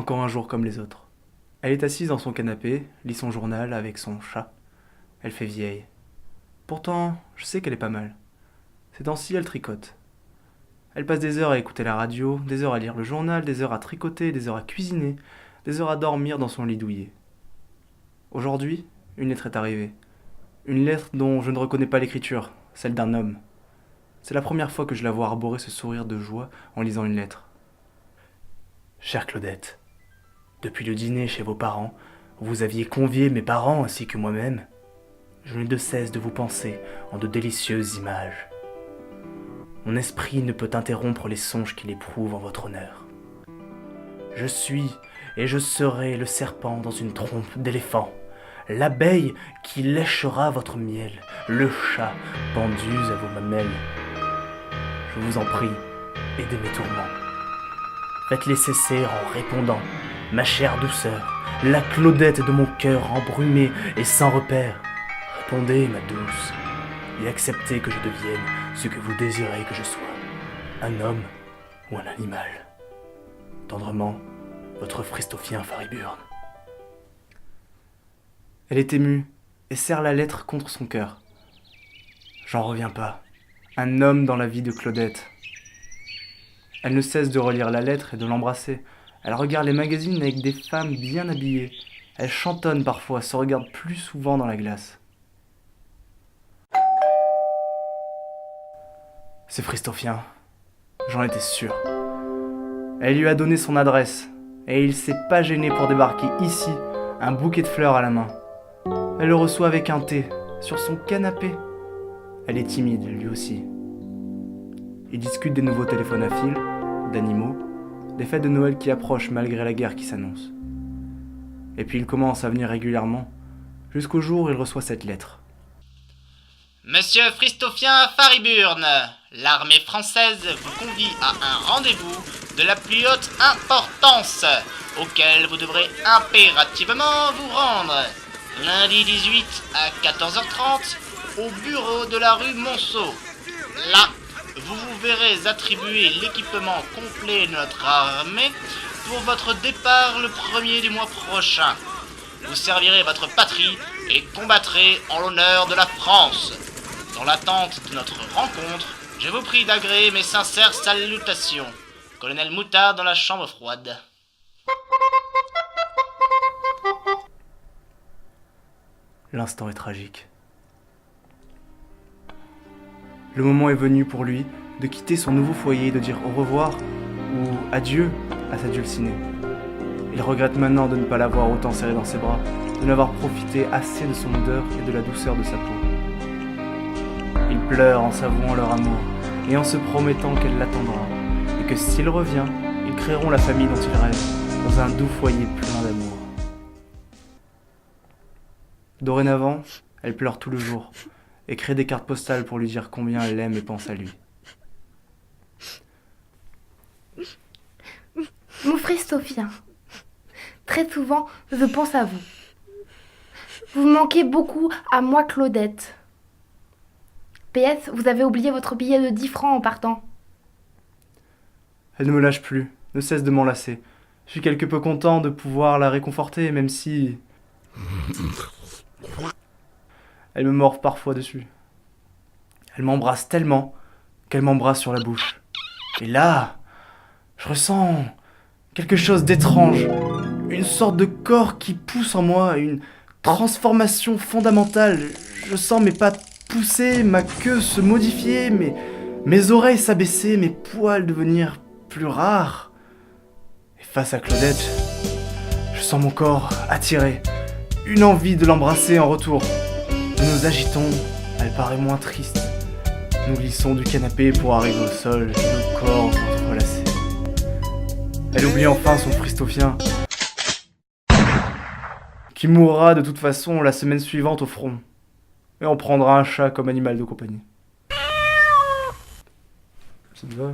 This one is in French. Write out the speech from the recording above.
encore un jour comme les autres. Elle est assise dans son canapé, lit son journal avec son chat. Elle fait vieille. Pourtant, je sais qu'elle est pas mal. Ces temps-ci, elle tricote. Elle passe des heures à écouter la radio, des heures à lire le journal, des heures à tricoter, des heures à cuisiner, des heures à dormir dans son lit douillet. Aujourd'hui, une lettre est arrivée. Une lettre dont je ne reconnais pas l'écriture, celle d'un homme. C'est la première fois que je la vois arborer ce sourire de joie en lisant une lettre. Chère Claudette, depuis le dîner chez vos parents, vous aviez convié mes parents ainsi que moi-même. Je n'ai de cesse de vous penser en de délicieuses images. Mon esprit ne peut interrompre les songes qu'il éprouve en votre honneur. Je suis et je serai le serpent dans une trompe d'éléphant, l'abeille qui léchera votre miel, le chat pendu à vos mamelles. Je vous en prie, aidez mes tourments. Faites-les cesser en répondant, ma chère douceur, la Claudette de mon cœur embrumé et sans repère. Répondez, ma douce, et acceptez que je devienne ce que vous désirez que je sois, un homme ou un animal. Tendrement, votre Fristophien Fariburne. Elle est émue et serre la lettre contre son cœur. J'en reviens pas. Un homme dans la vie de Claudette. Elle ne cesse de relire la lettre et de l'embrasser. Elle regarde les magazines avec des femmes bien habillées. Elle chantonne parfois, se regarde plus souvent dans la glace. C'est Fristophien. J'en étais sûr. Elle lui a donné son adresse, et il s'est pas gêné pour débarquer ici, un bouquet de fleurs à la main. Elle le reçoit avec un thé, sur son canapé. Elle est timide, lui aussi. Ils discutent des nouveaux téléphones à fil, d'animaux, des fêtes de Noël qui approchent malgré la guerre qui s'annonce. Et puis il commence à venir régulièrement, jusqu'au jour où il reçoit cette lettre. Monsieur Fristophien Fariburne, l'armée française vous convie à un rendez-vous de la plus haute importance, auquel vous devrez impérativement vous rendre. Lundi 18 à 14h30, au bureau de la rue Monceau. Là, vous vous verrez attribuer l'équipement complet de notre armée pour votre départ le 1er du mois prochain. Vous servirez votre patrie et combattrez en l'honneur de la France. Dans l'attente de notre rencontre, je vous prie d'agréer mes sincères salutations. Colonel Moutard dans la chambre froide. L'instant est tragique. Le moment est venu pour lui de quitter son nouveau foyer, de dire au revoir ou adieu à sa dulcinée. Il regrette maintenant de ne pas l'avoir autant serrée dans ses bras, de n'avoir profité assez de son odeur et de la douceur de sa peau. Il pleure en s'avouant leur amour et en se promettant qu'elle l'attendra, et que s'il revient, ils créeront la famille dont il rêve, dans un doux foyer plein d'amour. Dorénavant, elle pleure tout le jour, et crée des cartes postales pour lui dire combien elle l'aime et pense à lui. Mon Fristophien, très souvent, je pense à vous. Vous me manquez beaucoup à moi, Claudette. PS, vous avez oublié votre billet de 10 francs en partant. Elle ne me lâche plus, ne cesse de m'enlacer. Je suis quelque peu content de pouvoir la réconforter, même si... Elle me mord parfois dessus. Elle m'embrasse tellement qu'elle m'embrasse sur la bouche. Et là, je ressens quelque chose d'étrange. Une sorte de corps qui pousse en moi, une transformation fondamentale. Je sens mes pattes pousser, ma queue se modifier, mes oreilles s'abaisser, mes poils devenir plus rares. Et face à Claudette, je sens mon corps attiré, une envie de l'embrasser en retour. Nous nous agitons, elle paraît moins triste. Nous glissons du canapé pour arriver au sol, nos corps entrelacés. Elle oublie enfin son Fristophien, qui mourra de toute façon la semaine suivante au front. Et on prendra un chat comme animal de compagnie. Ça te va ?